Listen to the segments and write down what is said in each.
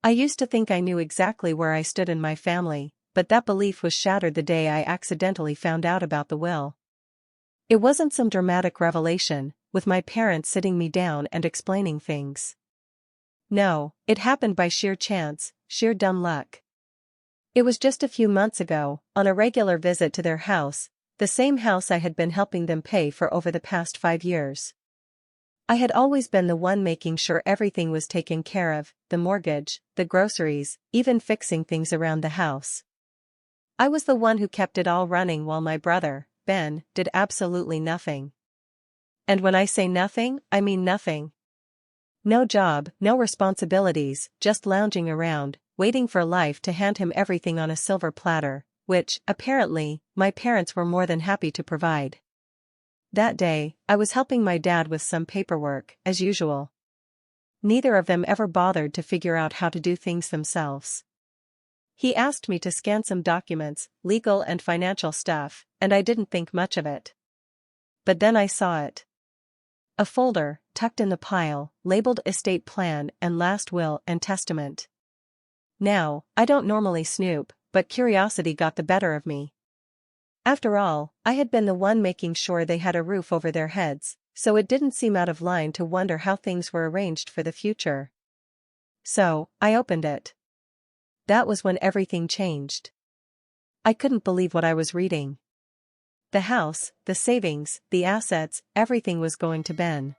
I used to think I knew exactly where I stood in my family, but that belief was shattered the day I accidentally found out about the will. It wasn't some dramatic revelation, with my parents sitting me down and explaining things. No, it happened by sheer chance, sheer dumb luck. It was just a few months ago, on a regular visit to their house, the same house I had been helping them pay for over the past 5 years. I had always been the one making sure everything was taken care of, the mortgage, the groceries, even fixing things around the house. I was the one who kept it all running while my brother, Ben, did absolutely nothing. And when I say nothing, I mean nothing. No job, no responsibilities, just lounging around, waiting for life to hand him everything on a silver platter, which, apparently, my parents were more than happy to provide. That day, I was helping my dad with some paperwork, as usual. Neither of them ever bothered to figure out how to do things themselves. He asked me to scan some documents, legal and financial stuff, and I didn't think much of it. But then I saw it. A folder, tucked in the pile, labeled estate plan and last will and testament. Now, I don't normally snoop, but curiosity got the better of me. After all, I had been the one making sure they had a roof over their heads, so it didn't seem out of line to wonder how things were arranged for the future. So, I opened it. That was when everything changed. I couldn't believe what I was reading. The house, the savings, the assets, everything was going to Ben.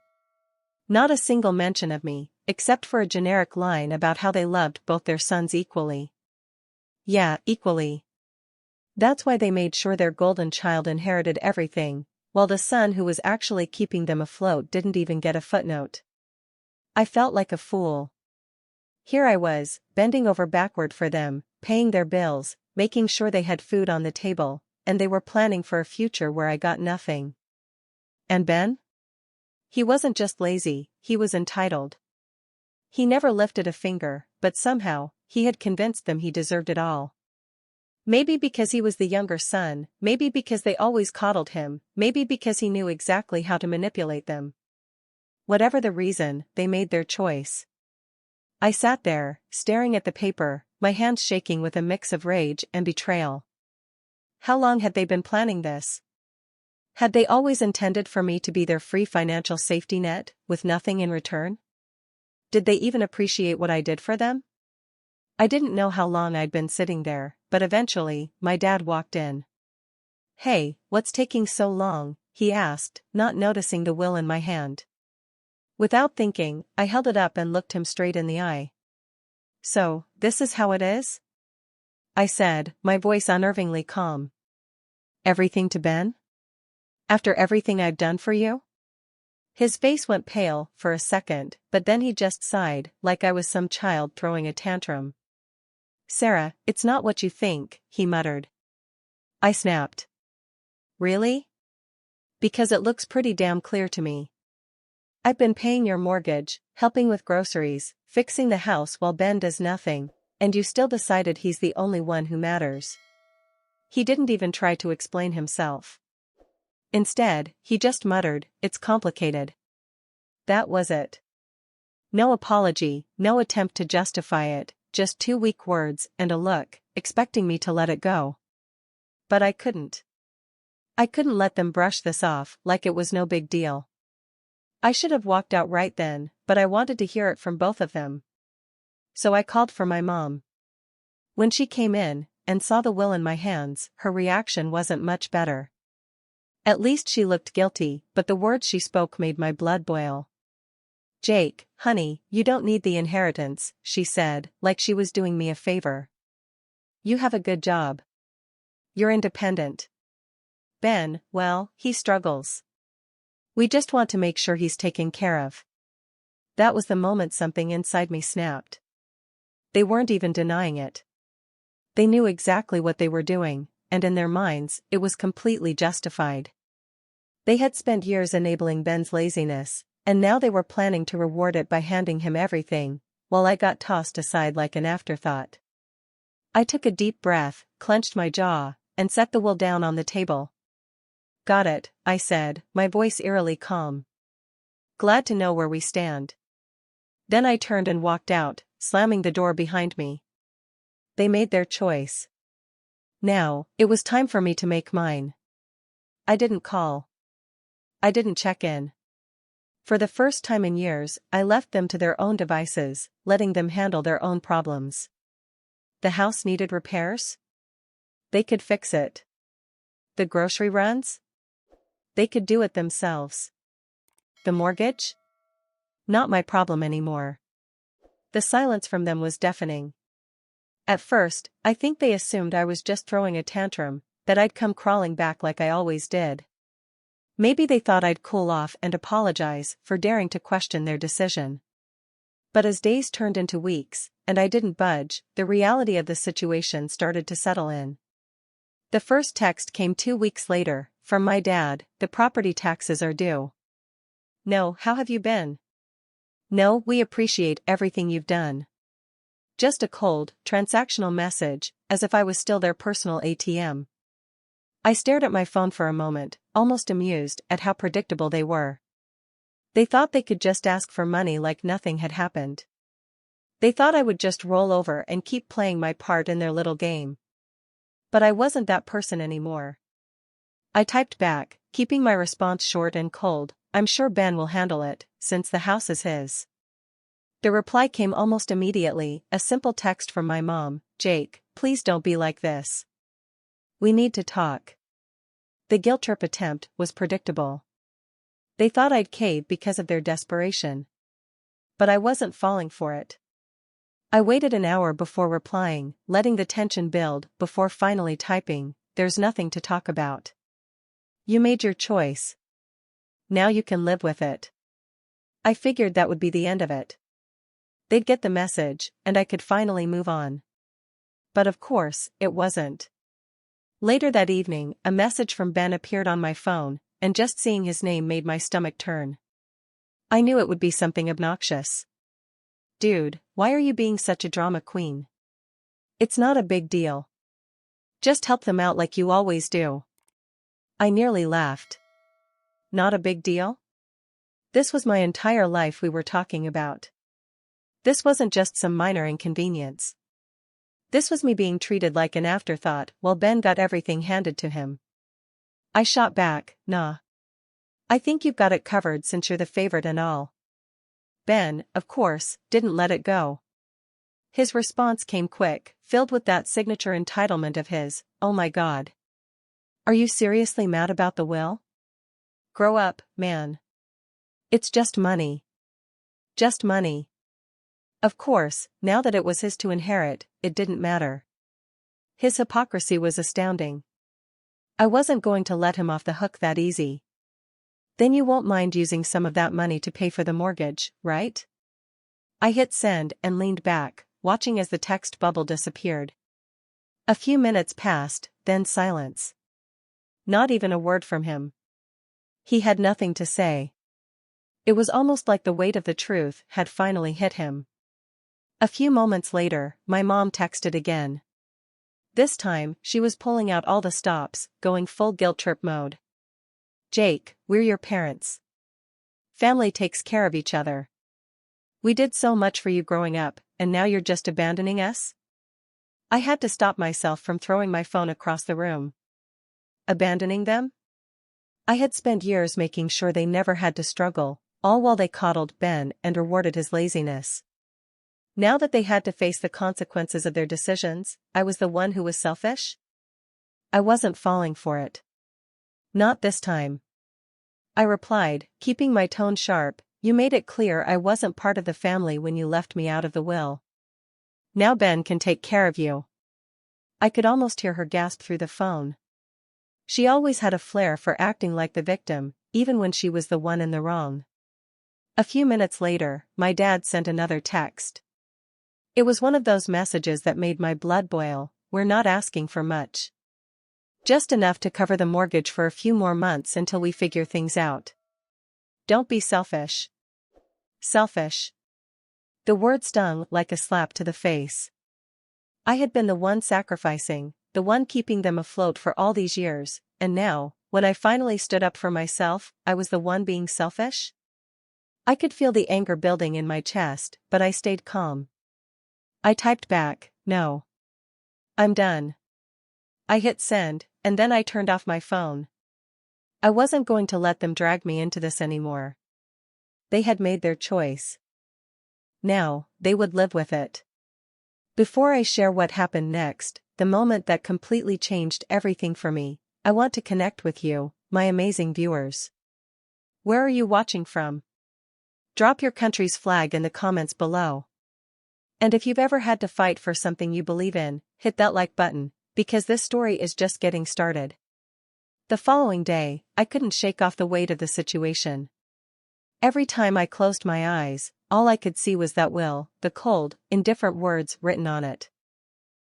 Not a single mention of me, except for a generic line about how they loved both their sons equally. Yeah, equally. That's why they made sure their golden child inherited everything, while the son who was actually keeping them afloat didn't even get a footnote. I felt like a fool. Here I was, bending over backward for them, paying their bills, making sure they had food on the table, and they were planning for a future where I got nothing. And Ben? He wasn't just lazy, he was entitled. He never lifted a finger, but somehow, he had convinced them he deserved it all. Maybe because he was the younger son, maybe because they always coddled him, maybe because he knew exactly how to manipulate them. Whatever the reason, they made their choice. I sat there, staring at the paper, my hands shaking with a mix of rage and betrayal. How long had they been planning this? Had they always intended for me to be their free financial safety net, with nothing in return? Did they even appreciate what I did for them? I didn't know how long I'd been sitting there, but eventually, my dad walked in. "Hey, what's taking so long?" he asked, not noticing the will in my hand. Without thinking, I held it up and looked him straight in the eye. "So, this is how it is?" I said, my voice unnervingly calm. "Everything to Ben? After everything I've done for you?" His face went pale for a second, but then he just sighed, like I was some child throwing a tantrum. "Sarah, it's not what you think," he muttered. I snapped. "Really?" "Because it looks pretty damn clear to me. I've been paying your mortgage, helping with groceries, fixing the house while Ben does nothing, and you still decided he's the only one who matters." He didn't even try to explain himself. Instead, he just muttered, "It's complicated." That was it. No apology, no attempt to justify it, just 2 weak words and a look, expecting me to let it go. But I couldn't. I couldn't let them brush this off like it was no big deal. I should have walked out right then, but I wanted to hear it from both of them. So I called for my mom. When she came in, and saw the will in my hands, her reaction wasn't much better. At least she looked guilty, but the words she spoke made my blood boil. "Jake, honey, you don't need the inheritance," she said, like she was doing me a favor. "You have a good job. You're independent. Ben, well, he struggles. We just want to make sure he's taken care of." That was the moment something inside me snapped. They weren't even denying it. They knew exactly what they were doing, and in their minds, it was completely justified. They had spent years enabling Ben's laziness, and now they were planning to reward it by handing him everything, while I got tossed aside like an afterthought. I took a deep breath, clenched my jaw, and set the will down on the table. "Got it," I said, my voice eerily calm. "Glad to know where we stand." Then I turned and walked out, slamming the door behind me. They made their choice. Now, it was time for me to make mine. I didn't call. I didn't check in. For the first time in years, I left them to their own devices, letting them handle their own problems. The house needed repairs? They could fix it. The grocery runs? They could do it themselves. The mortgage? Not my problem anymore. The silence from them was deafening. At first, I think they assumed I was just throwing a tantrum, that I'd come crawling back like I always did. Maybe they thought I'd cool off and apologize for daring to question their decision. But as days turned into weeks, and I didn't budge, the reality of the situation started to settle in. The first text came 2 weeks later, from my dad: "The property taxes are due." "No, how have you been?" "No, we appreciate everything you've done." Just a cold, transactional message, as if I was still their personal ATM. I stared at my phone for a moment, almost amused at how predictable they were. They thought they could just ask for money like nothing had happened. They thought I would just roll over and keep playing my part in their little game. But I wasn't that person anymore. I typed back, keeping my response short and cold: "I'm sure Ben will handle it, since the house is his." The reply came almost immediately, a simple text from my mom: "Jake, please don't be like this. We need to talk." The guilt trip attempt was predictable. They thought I'd cave because of their desperation. But I wasn't falling for it. I waited an hour before replying, letting the tension build before finally typing: "There's nothing to talk about. You made your choice. Now you can live with it." I figured that would be the end of it. They'd get the message, and I could finally move on. But of course, it wasn't. Later that evening, a message from Ben appeared on my phone, and just seeing his name made my stomach turn. I knew it would be something obnoxious. "Dude, why are you being such a drama queen? It's not a big deal. Just help them out like you always do." I nearly laughed. Not a big deal? This was my entire life we were talking about. This wasn't just some minor inconvenience. This was me being treated like an afterthought while Ben got everything handed to him. I shot back: "Nah. I think you've got it covered since you're the favorite and all." Ben, of course, didn't let it go. His response came quick, filled with that signature entitlement of his: "Oh my God. Are you seriously mad about the will? Grow up, man. It's just money. Just money." Of course, now that it was his to inherit, it didn't matter. His hypocrisy was astounding. I wasn't going to let him off the hook that easy. "Then you won't mind using some of that money to pay for the mortgage, right?" I hit send and leaned back, watching as the text bubble disappeared. A few minutes passed, then silence. Not even a word from him. He had nothing to say. It was almost like the weight of the truth had finally hit him. A few moments later, my mom texted again. This time, she was pulling out all the stops, going full guilt trip mode. "Jake, we're your parents. Family takes care of each other. We did so much for you growing up, and now you're just abandoning us?" I had to stop myself from throwing my phone across the room. Abandoning them? I had spent years making sure they never had to struggle, all while they coddled Ben and rewarded his laziness. Now that they had to face the consequences of their decisions, I was the one who was selfish? I wasn't falling for it. Not this time. I replied, keeping my tone sharp: "You made it clear I wasn't part of the family when you left me out of the will. Now Ben can take care of you." I could almost hear her gasp through the phone. She always had a flair for acting like the victim, even when she was the one in the wrong. A few minutes later, my dad sent another text. It was one of those messages that made my blood boil: "We're not asking for much. Just enough to cover the mortgage for a few more months until we figure things out. Don't be selfish." Selfish. The word stung like a slap to the face. I had been the one sacrificing, the one keeping them afloat for all these years, and now, when I finally stood up for myself, I was the one being selfish? I could feel the anger building in my chest, but I stayed calm. I typed back, no. I'm done. I hit send, and then I turned off my phone. I wasn't going to let them drag me into this anymore. They had made their choice. Now, they would live with it. Before I share what happened next, the moment that completely changed everything for me, I want to connect with you, my amazing viewers. Where are you watching from? Drop your country's flag in the comments below. And if you've ever had to fight for something you believe in, hit that like button, because this story is just getting started. The following day, I couldn't shake off the weight of the situation. Every time I closed my eyes, all I could see was that will, the cold, indifferent words written on it.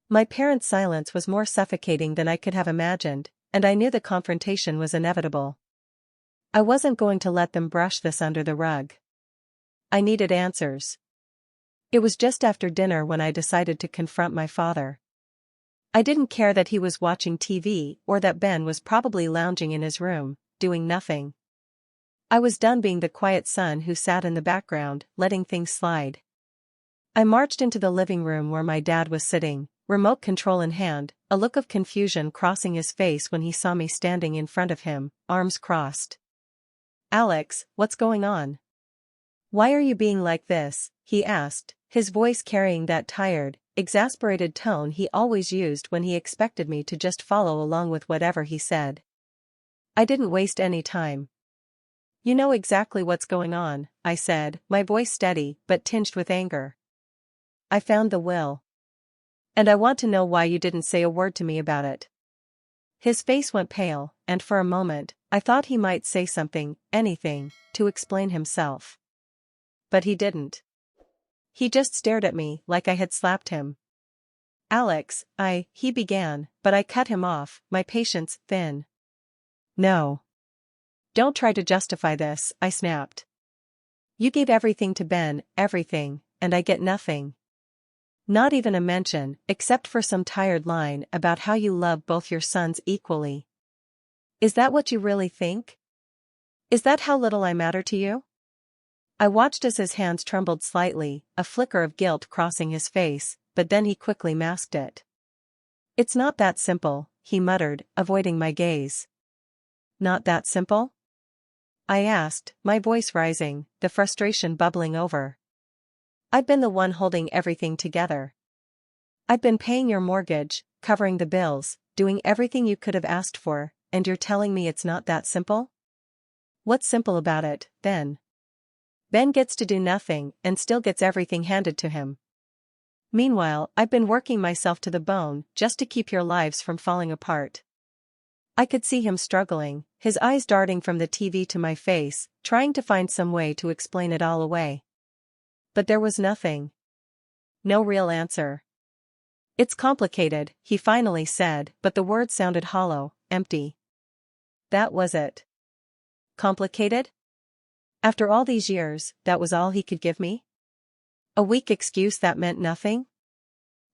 My parents' silence was more suffocating than I could have imagined, and I knew the confrontation was inevitable. I wasn't going to let them brush this under the rug. I needed answers. It was just after dinner when I decided to confront my father. I didn't care that he was watching TV or that Ben was probably lounging in his room, doing nothing. I was done being the quiet son who sat in the background, letting things slide. I marched into the living room where my dad was sitting, remote control in hand, a look of confusion crossing his face when he saw me standing in front of him, arms crossed. "Alex, what's going on? Why are you being like this?" he asked, his voice carrying that tired, exasperated tone he always used when he expected me to just follow along with whatever he said. I didn't waste any time. "You know exactly what's going on," I said, my voice steady but tinged with anger. "I found the will. And I want to know why you didn't say a word to me about it." His face went pale, and for a moment, I thought he might say something, anything, to explain himself. But he didn't. He just stared at me like I had slapped him. "Alex, he began, but I cut him off, my patience thin. "No. Don't try to justify this," I snapped. "You gave everything to Ben, everything, and I get nothing. Not even a mention, except for some tired line about how you love both your sons equally. Is that what you really think? Is that how little I matter to you?" I watched as his hands trembled slightly, a flicker of guilt crossing his face, but then he quickly masked it. "It's not that simple," he muttered, avoiding my gaze. "Not that simple?" I asked, my voice rising, the frustration bubbling over. "I've been the one holding everything together. I've been paying your mortgage, covering the bills, doing everything you could have asked for, and you're telling me it's not that simple? What's simple about it, then? Ben gets to do nothing and still gets everything handed to him. Meanwhile, I've been working myself to the bone just to keep your lives from falling apart." I could see him struggling, his eyes darting from the TV to my face, trying to find some way to explain it all away. But there was nothing. No real answer. "It's complicated," he finally said, but the words sounded hollow, empty. That was it. Complicated? After all these years, that was all he could give me? A weak excuse that meant nothing?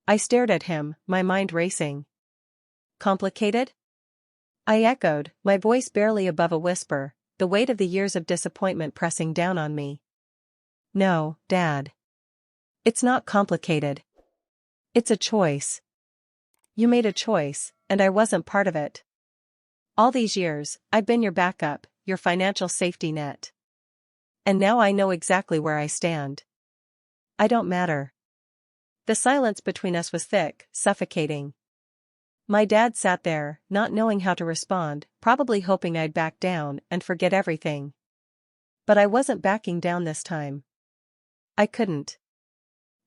I stared at him, my mind racing. Complicated? I echoed, my voice barely above a whisper, the weight of the years of disappointment pressing down on me. "No, Dad. It's not complicated. It's a choice. You made a choice, and I wasn't part of it. All these years, I've been your backup, your financial safety net. And now I know exactly where I stand. I don't matter." The silence between us was thick, suffocating. My dad sat there, not knowing how to respond, probably hoping I'd back down and forget everything. But I wasn't backing down this time. I couldn't.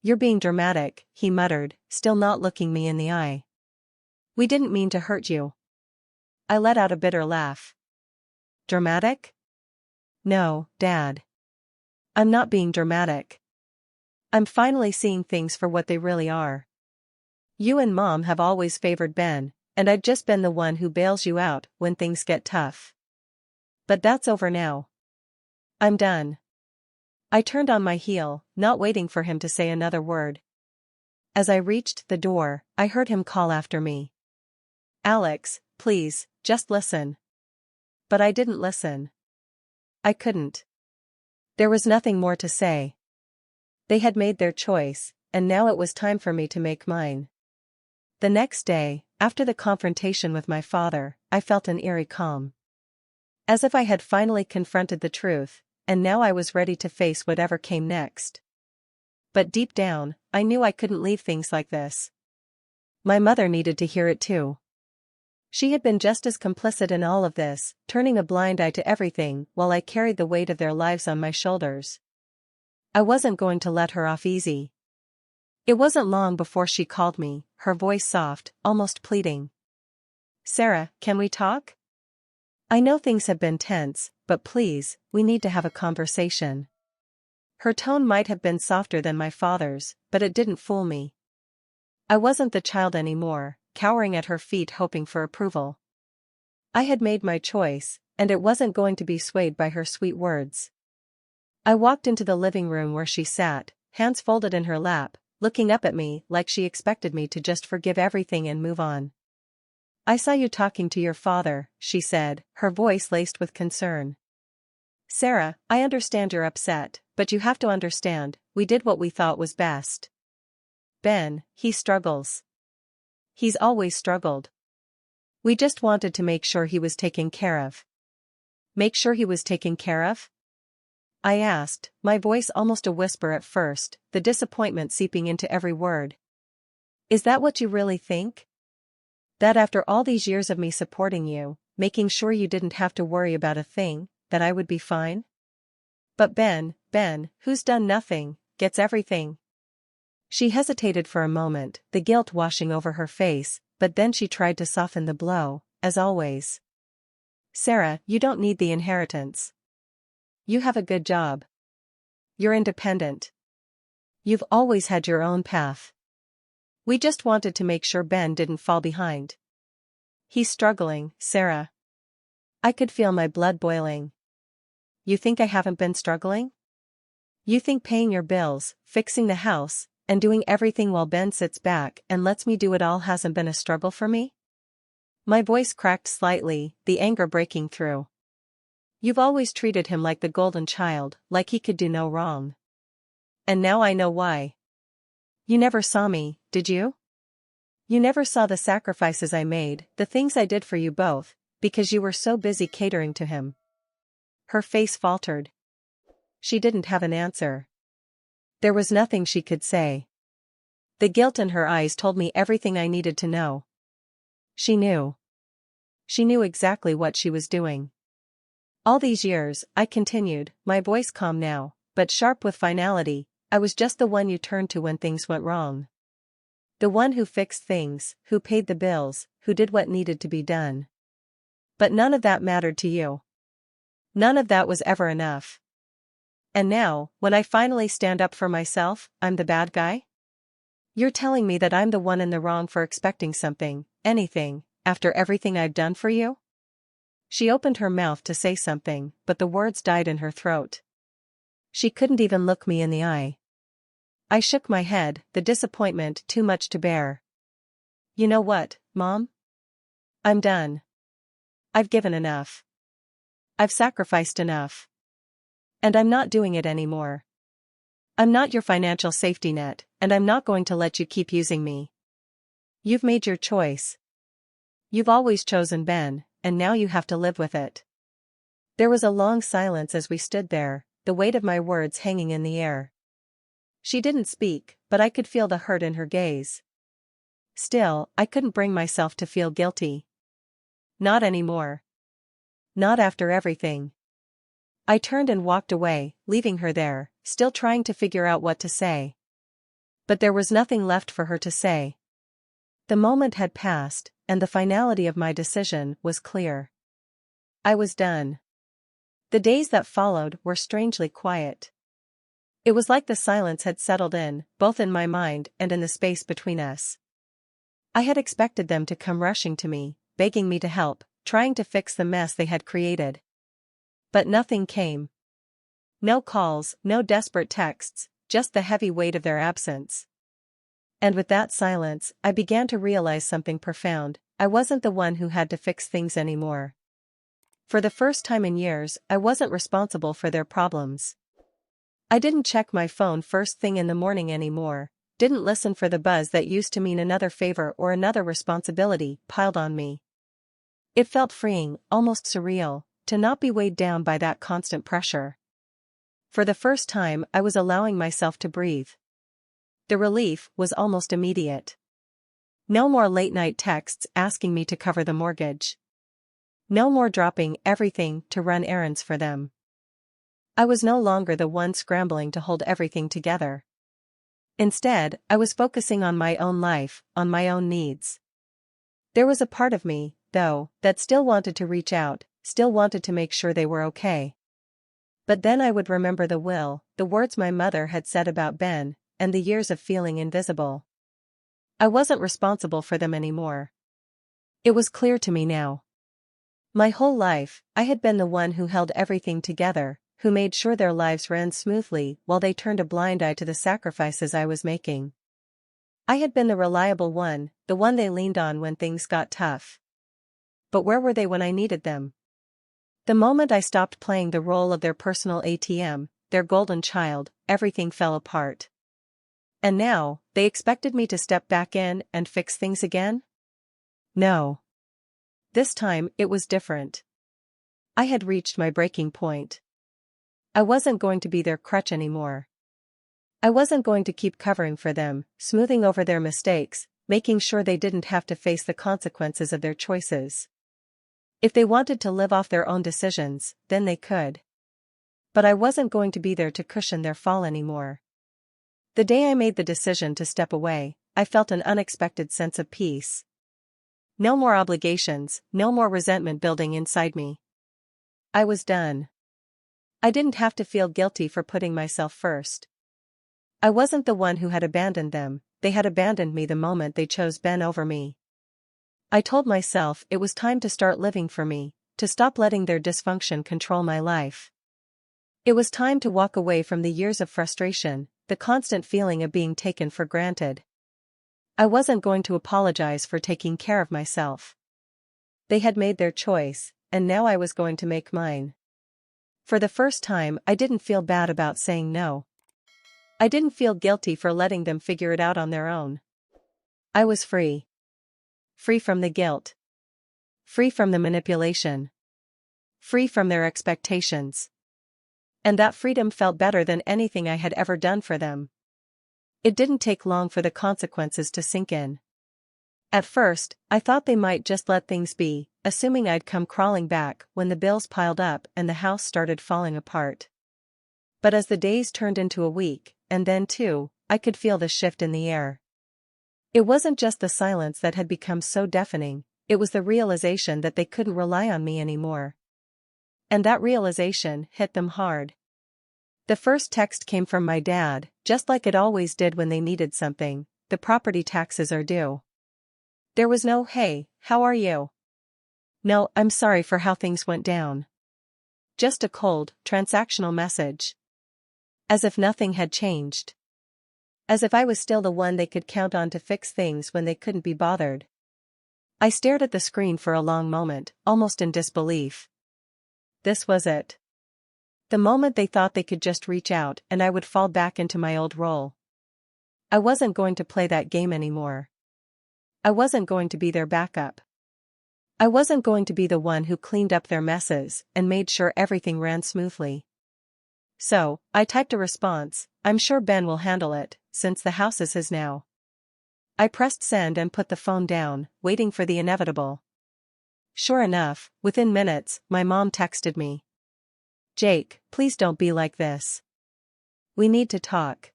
"You're being dramatic," he muttered, still not looking me in the eye. "We didn't mean to hurt you." I let out a bitter laugh. "Dramatic? No, Dad. I'm not being dramatic. I'm finally seeing things for what they really are. You and Mom have always favored Ben, and I've just been the one who bails you out when things get tough. But that's over now. I'm done." I turned on my heel, not waiting for him to say another word. As I reached the door, I heard him call after me. "Alex, please, just listen." But I didn't listen. I couldn't. There was nothing more to say. They had made their choice, and now it was time for me to make mine. The next day, after the confrontation with my father, I felt an eerie calm. As if I had finally confronted the truth, and now I was ready to face whatever came next. But deep down, I knew I couldn't leave things like this. My mother needed to hear it too. She had been just as complicit in all of this, turning a blind eye to everything while I carried the weight of their lives on my shoulders. I wasn't going to let her off easy. It wasn't long before she called me, her voice soft, almost pleading. "Sarah, can we talk? I know things have been tense, but please, we need to have a conversation." Her tone might have been softer than my father's, but it didn't fool me. I wasn't the child anymore, cowering at her feet hoping for approval. I had made my choice, and it wasn't going to be swayed by her sweet words. I walked into the living room where she sat, hands folded in her lap, looking up at me like she expected me to just forgive everything and move on. "I saw you talking to your father," she said, her voice laced with concern. "Sarah, I understand you're upset, but you have to understand, we did what we thought was best. Ben, he struggles. He's always struggled. We just wanted to make sure he was taken care of." "Make sure he was taken care of?" I asked, my voice almost a whisper at first, the disappointment seeping into every word. "Is that what you really think? That after all these years of me supporting you, making sure you didn't have to worry about a thing, that I would be fine? But Ben, who's done nothing, gets everything." She hesitated for a moment, the guilt washing over her face, but then she tried to soften the blow, as always. "Sarah, you don't need the inheritance. You have a good job. You're independent. You've always had your own path. We just wanted to make sure Ben didn't fall behind. He's struggling, Sarah." I could feel my blood boiling. "You think I haven't been struggling? You think paying your bills, fixing the house, and doing everything while Ben sits back and lets me do it all hasn't been a struggle for me?" My voice cracked slightly, the anger breaking through. "You've always treated him like the golden child, like he could do no wrong. And now I know why. You never saw me, did you? You never saw the sacrifices I made, the things I did for you both, because you were so busy catering to him." Her face faltered. She didn't have an answer. There was nothing she could say. The guilt in her eyes told me everything I needed to know. She knew. She knew exactly what she was doing. "All these years," I continued, my voice calm now, but sharp with finality, "I was just the one you turned to when things went wrong. The one who fixed things, who paid the bills, who did what needed to be done. But none of that mattered to you. None of that was ever enough. And now, when I finally stand up for myself, I'm the bad guy? You're telling me that I'm the one in the wrong for expecting something, anything, after everything I've done for you?" She opened her mouth to say something, but the words died in her throat. She couldn't even look me in the eye. I shook my head, the disappointment too much to bear. "You know what, Mom? I'm done. I've given enough. I've sacrificed enough. And I'm not doing it anymore. I'm not your financial safety net, and I'm not going to let you keep using me. You've made your choice. You've always chosen Ben, and now you have to live with it." There was a long silence as we stood there, the weight of my words hanging in the air. She didn't speak, but I could feel the hurt in her gaze. Still, I couldn't bring myself to feel guilty. Not anymore. Not after everything. I turned and walked away, leaving her there, still trying to figure out what to say. But there was nothing left for her to say. The moment had passed, and the finality of my decision was clear. I was done. The days that followed were strangely quiet. It was like the silence had settled in, both in my mind and in the space between us. I had expected them to come rushing to me, begging me to help, trying to fix the mess they had created. But nothing came. No calls, no desperate texts, just the heavy weight of their absence. And with that silence, I began to realize something profound. I wasn't the one who had to fix things anymore. For the first time in years, I wasn't responsible for their problems. I didn't check my phone first thing in the morning anymore, didn't listen for the buzz that used to mean another favor or another responsibility piled on me. It felt freeing, almost surreal, to not be weighed down by that constant pressure. For the first time, I was allowing myself to breathe. The relief was almost immediate. No more late-night texts asking me to cover the mortgage. No more dropping everything to run errands for them. I was no longer the one scrambling to hold everything together. Instead, I was focusing on my own life, on my own needs. There was a part of me, though, that still wanted to reach out, still wanted to make sure they were okay. But then I would remember the will, the words my mother had said about Ben, and the years of feeling invisible. I wasn't responsible for them anymore. It was clear to me now. My whole life, I had been the one who held everything together, who made sure their lives ran smoothly while they turned a blind eye to the sacrifices I was making. I had been the reliable one, the one they leaned on when things got tough. But where were they when I needed them? The moment I stopped playing the role of their personal ATM, their golden child, everything fell apart. And now, they expected me to step back in and fix things again? No. This time, it was different. I had reached my breaking point. I wasn't going to be their crutch anymore. I wasn't going to keep covering for them, smoothing over their mistakes, making sure they didn't have to face the consequences of their choices. If they wanted to live off their own decisions, then they could. But I wasn't going to be there to cushion their fall anymore. The day I made the decision to step away, I felt an unexpected sense of peace. No more obligations, no more resentment building inside me. I was done. I didn't have to feel guilty for putting myself first. I wasn't the one who had abandoned them, they had abandoned me the moment they chose Ben over me. I told myself it was time to start living for me, to stop letting their dysfunction control my life. It was time to walk away from the years of frustration, the constant feeling of being taken for granted. I wasn't going to apologize for taking care of myself. They had made their choice, and now I was going to make mine. For the first time, I didn't feel bad about saying no. I didn't feel guilty for letting them figure it out on their own. I was free. Free from the guilt. Free from the manipulation. Free from their expectations. And that freedom felt better than anything I had ever done for them. It didn't take long for the consequences to sink in. At first, I thought they might just let things be, assuming I'd come crawling back when the bills piled up and the house started falling apart. But as the days turned into a week, and then two, I could feel the shift in the air. It wasn't just the silence that had become so deafening, it was the realization that they couldn't rely on me anymore. And that realization hit them hard. The first text came from my dad, just like it always did when they needed something: "The property taxes are due." There was no "Hey, how are you?" No, "I'm sorry for how things went down." Just a cold, transactional message. As if nothing had changed. As if I was still the one they could count on to fix things when they couldn't be bothered. I stared at the screen for a long moment, almost in disbelief. This was it. The moment they thought they could just reach out and I would fall back into my old role. I wasn't going to play that game anymore. I wasn't going to be their backup. I wasn't going to be the one who cleaned up their messes and made sure everything ran smoothly. So, I typed a response: "I'm sure Ben will handle it, since the house is his now." I pressed send and put the phone down, waiting for the inevitable. Sure enough, within minutes, my mom texted me. "Jake, please don't be like this. We need to talk."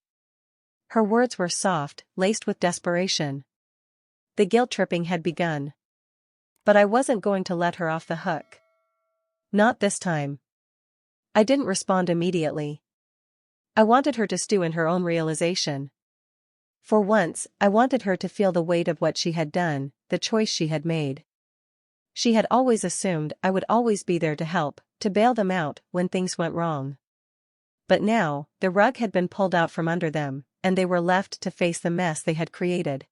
Her words were soft, laced with desperation. The guilt tripping had begun. But I wasn't going to let her off the hook. Not this time. I didn't respond immediately. I wanted her to stew in her own realization. For once, I wanted her to feel the weight of what she had done, the choice she had made. She had always assumed I would always be there to help, to bail them out when things went wrong. But now, the rug had been pulled out from under them, and they were left to face the mess they had created.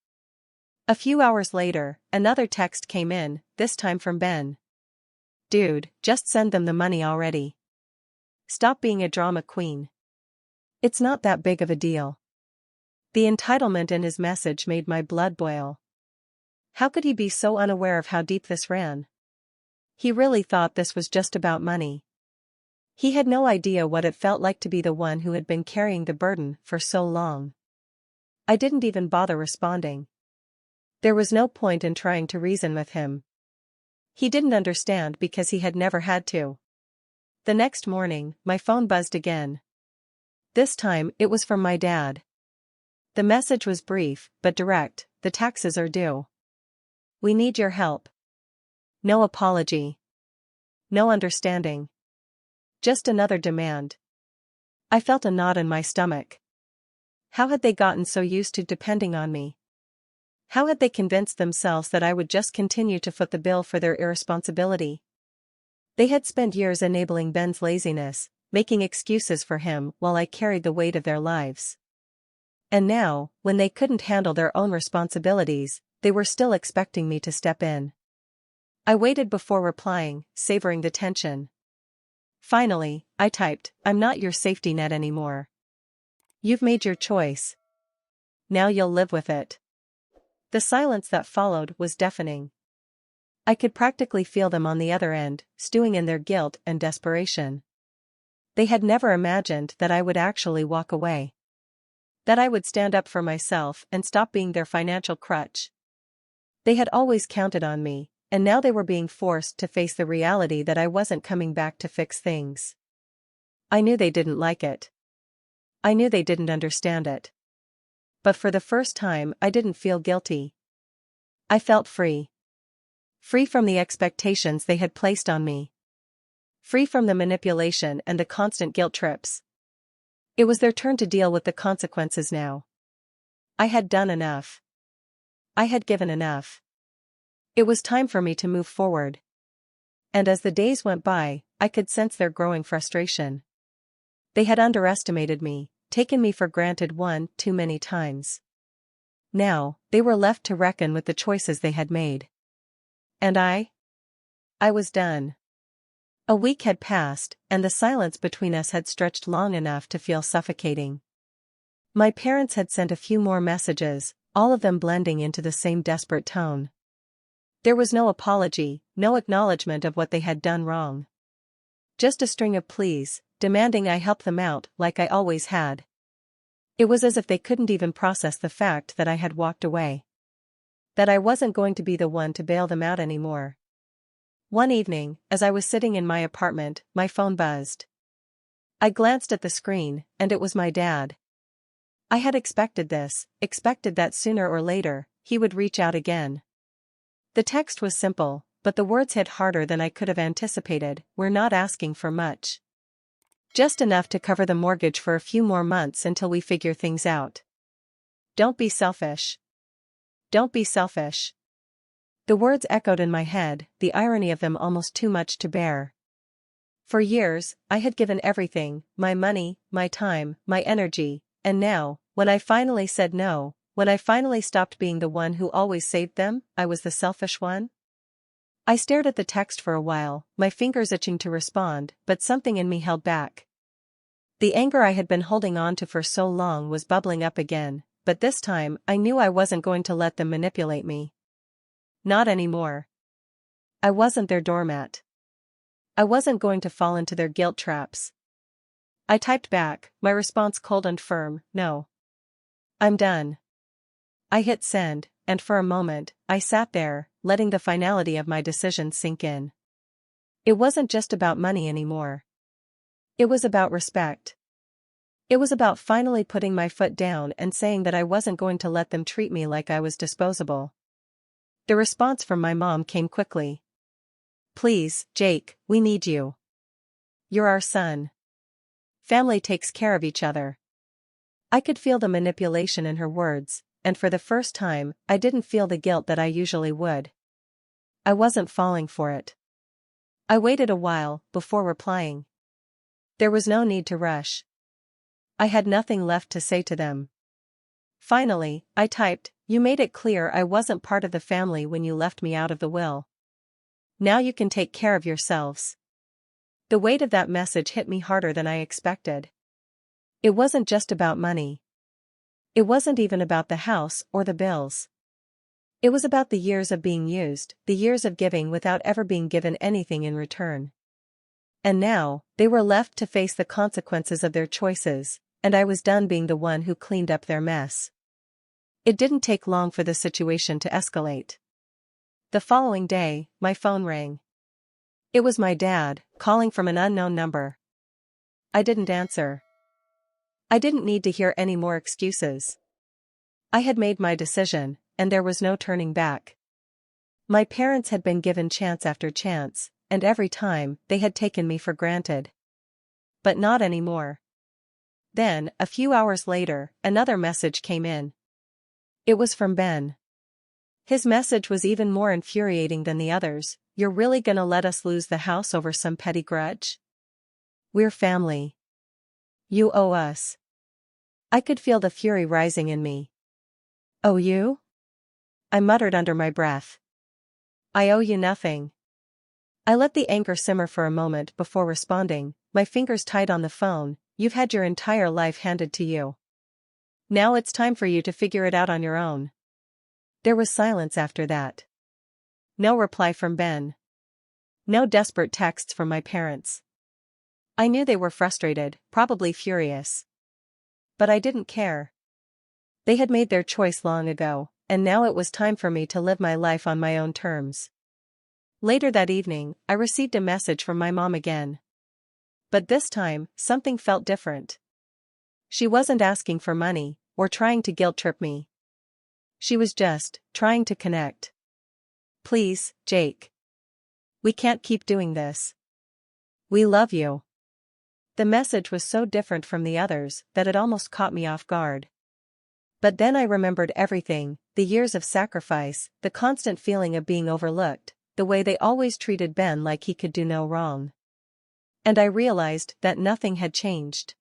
A few hours later, another text came in, this time from Ben. "Dude, just send them the money already. Stop being a drama queen. It's not that big of a deal." The entitlement in his message made my blood boil. How could he be so unaware of how deep this ran? He really thought this was just about money. He had no idea what it felt like to be the one who had been carrying the burden for so long. I didn't even bother responding. There was no point in trying to reason with him. He didn't understand because he had never had to. The next morning, my phone buzzed again. This time, it was from my dad. The message was brief, but direct. The taxes are due. We need your help. No apology. No understanding. Just another demand. I felt a knot in my stomach. How had they gotten so used to depending on me? How had they convinced themselves that I would just continue to foot the bill for their irresponsibility? They had spent years enabling Ben's laziness, making excuses for him while I carried the weight of their lives. And now, when they couldn't handle their own responsibilities, they were still expecting me to step in. I waited before replying, savoring the tension. Finally, I typed, "I'm not your safety net anymore. You've made your choice. Now you'll live with it." The silence that followed was deafening. I could practically feel them on the other end, stewing in their guilt and desperation. They had never imagined that I would actually walk away. That I would stand up for myself and stop being their financial crutch. They had always counted on me, and now they were being forced to face the reality that I wasn't coming back to fix things. I knew they didn't like it. I knew they didn't understand it. But for the first time, I didn't feel guilty. I felt free. Free from the expectations they had placed on me. Free from the manipulation and the constant guilt trips. It was their turn to deal with the consequences now. I had done enough. I had given enough. It was time for me to move forward. And as the days went by, I could sense their growing frustration. They had underestimated me, taken me for granted one too many times. Now, they were left to reckon with the choices they had made. And I was done. A week had passed, and the silence between us had stretched long enough to feel suffocating. My parents had sent a few more messages, all of them blending into the same desperate tone. There was no apology, no acknowledgement of what they had done wrong. Just a string of pleas, demanding I help them out like I always had. It was as if they couldn't even process the fact that I had walked away. That I wasn't going to be the one to bail them out anymore. One evening, as I was sitting in my apartment, my phone buzzed. I glanced at the screen, and it was my dad. I had expected this, expected that sooner or later, he would reach out again. The text was simple, but the words hit harder than I could have anticipated. "We're not asking for much. Just enough to cover the mortgage for a few more months until we figure things out. Don't be selfish. Don't be selfish." The words echoed in my head, the irony of them almost too much to bear. For years, I had given everything, my money, my time, my energy, and now, when I finally said no, when I finally stopped being the one who always saved them, I was the selfish one? I stared at the text for a while, my fingers itching to respond, but something in me held back. The anger I had been holding on to for so long was bubbling up again, but this time I knew I wasn't going to let them manipulate me. Not anymore. I wasn't their doormat. I wasn't going to fall into their guilt traps. I typed back, my response cold and firm, "No. I'm done." I hit send, and for a moment, I sat there, letting the finality of my decision sink in. It wasn't just about money anymore. It was about respect. It was about finally putting my foot down and saying that I wasn't going to let them treat me like I was disposable. The response from my mom came quickly. "Please, Jake, we need you. You're our son. Family takes care of each other." I could feel the manipulation in her words, and for the first time, I didn't feel the guilt that I usually would. I wasn't falling for it. I waited a while, before replying. There was no need to rush. I had nothing left to say to them. Finally, I typed, "You made it clear I wasn't part of the family when you left me out of the will. Now you can take care of yourselves." The weight of that message hit me harder than I expected. It wasn't just about money. It wasn't even about the house or the bills. It was about the years of being used, the years of giving without ever being given anything in return. And now, they were left to face the consequences of their choices, and I was done being the one who cleaned up their mess. It didn't take long for the situation to escalate. The following day, my phone rang. It was my dad, calling from an unknown number. I didn't answer. I didn't need to hear any more excuses. I had made my decision, and there was no turning back. My parents had been given chance after chance, and every time, they had taken me for granted. But not anymore. Then, a few hours later, another message came in. It was from Ben. His message was even more infuriating than the others. You're really gonna let us lose the house over some petty grudge? We're family. You owe us. I could feel the fury rising in me. Owe you? I muttered under my breath. I owe you nothing. I let the anger simmer for a moment before responding, my fingers tight on the phone. You've had your entire life handed to you. Now it's time for you to figure it out on your own. There was silence after that. No reply from Ben. No desperate texts from my parents. I knew they were frustrated, probably furious. But I didn't care. They had made their choice long ago, and now it was time for me to live my life on my own terms. Later that evening, I received a message from my mom again. But this time, something felt different. She wasn't asking for money, or trying to guilt-trip me. She was just trying to connect. Please, Jake. We can't keep doing this. We love you. The message was so different from the others that it almost caught me off guard. But then I remembered everything, the years of sacrifice, the constant feeling of being overlooked, the way they always treated Ben like he could do no wrong. And I realized that nothing had changed.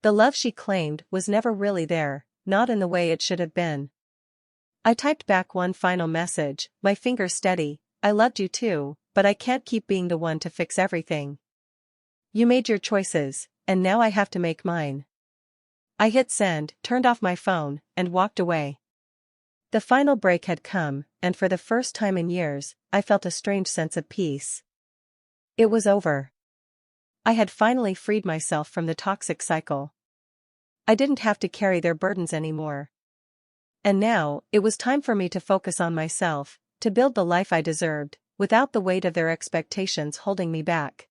The love she claimed was never really there, not in the way it should have been. I typed back one final message, my fingers steady. I loved you too, but I can't keep being the one to fix everything. You made your choices, and now I have to make mine. I hit send, turned off my phone, and walked away. The final break had come, and for the first time in years, I felt a strange sense of peace. It was over. I had finally freed myself from the toxic cycle. I didn't have to carry their burdens anymore. And now, it was time for me to focus on myself, to build the life I deserved, without the weight of their expectations holding me back.